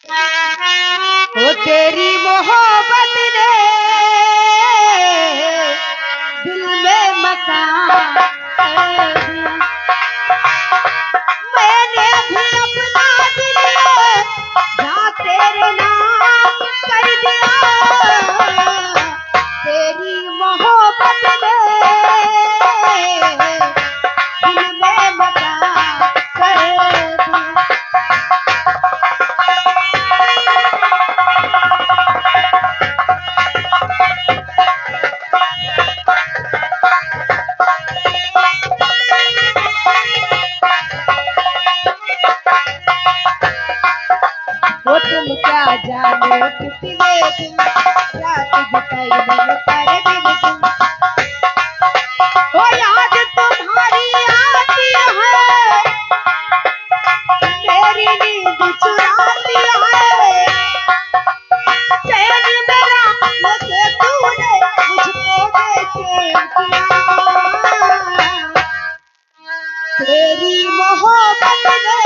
वो तेरी मोहब्बत ने दिल में मकान कर दिया। मैंने भी अपना दिल जहाँ तेरे नाम कर दिया। तेरी मोहब्बत ने दिल में मकान कर दिया। वो तुम क्या जानो कितने दिन रात बिताई मैंने सारे दिन दिन। वो याद तुम्हारी आती है, मेरी नींद चुराती है। चैन मेरा लेके तूने मुझको बेचैन किया। तेरी मोहब्बत ने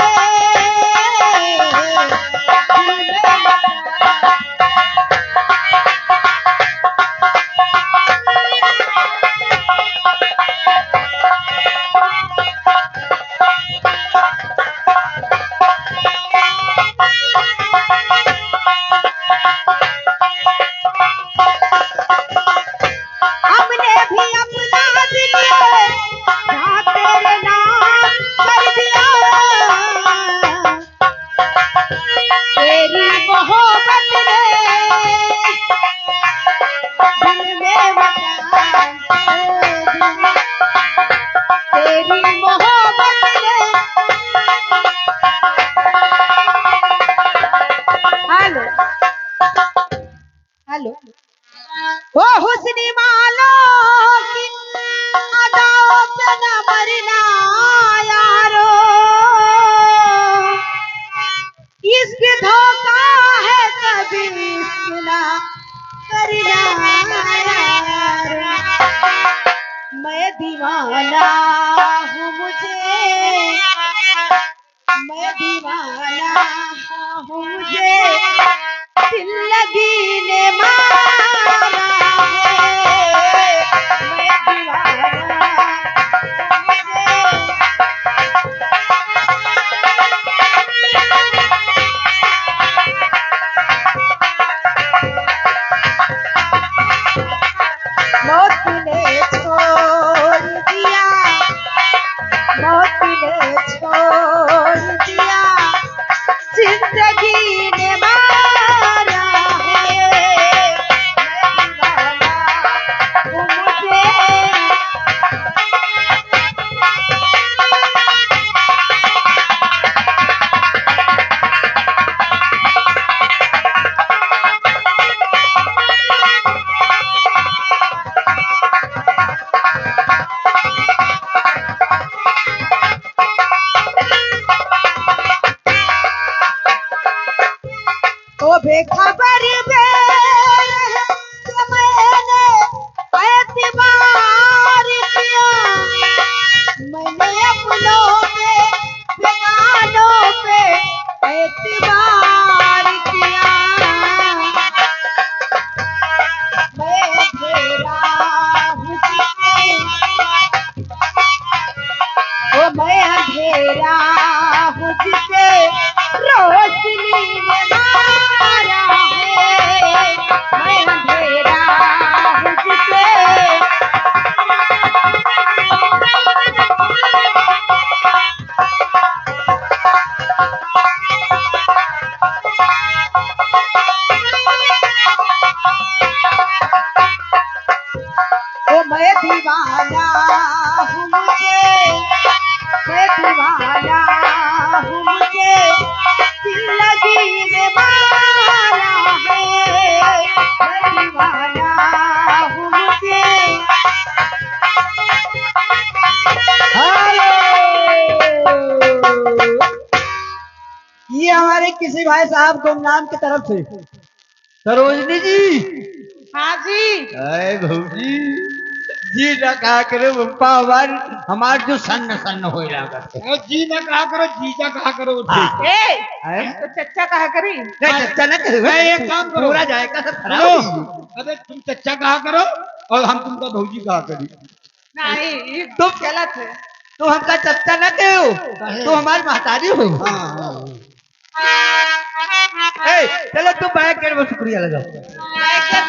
हमने भी अपना दिल जहाँ तेरे नाम कर दिया। तेरी मोहब्बत ने दिल में मकान कर दिया। तेरी मोहब्बत ने हेलो हेलो वो हुस्न वालों की अदाओं पे न मरना यारो। इश्क धोखा है कभी इश्क ना करना यारो। मैं दीवाना हूँ मैं दीवाना हूँ दिल लगी ने मारा है। मैं दीवाना मौत ने छोड़ दिया, मौत ने छोड़ दिया, जिंदगी ने मारा है। मैं दीवाना हूँ ओ बेखबर से मैंने एतबार किया। मैंने अपनों पे बेगानों पे एतबार किया। मैं अंधेरा हूँ ओ मैं अंधेरा हूँ जिसे रोशनी ने मारा है। मैं अंधेरा हूँ जिसे ओ मैं दीवाना हूँ मैं दीवाना हूँ दिल लगी ने मारा है। मैं दीवाना हूँ ये हमारे किसी भाई साहब गुमनाम की तरफ से सरोजनी जी। हाँ जी अरे भौजी जी ना कहा करे पावर हमार जो सन्न सन्न हो लागत है। जी ना कहा करो, जीजा कहा करो। हाँ। ए तो चच्चा कहा करी। नहीं चच्चा ना कहे मैं एक काम करो। पूरा जाएगा सब खराब सुनो, हो जाएगी। अबे तुम चच्चा कहा करो और हम तुमका भौजी कहा करी। नहीं ये तुम गलत है। तो हमका चच्चा ना कहो तो हमारी महतारी हो। हाँ ए, चलो तुम बैठ कर वो शुक्रिया लगाओ। मैं क्या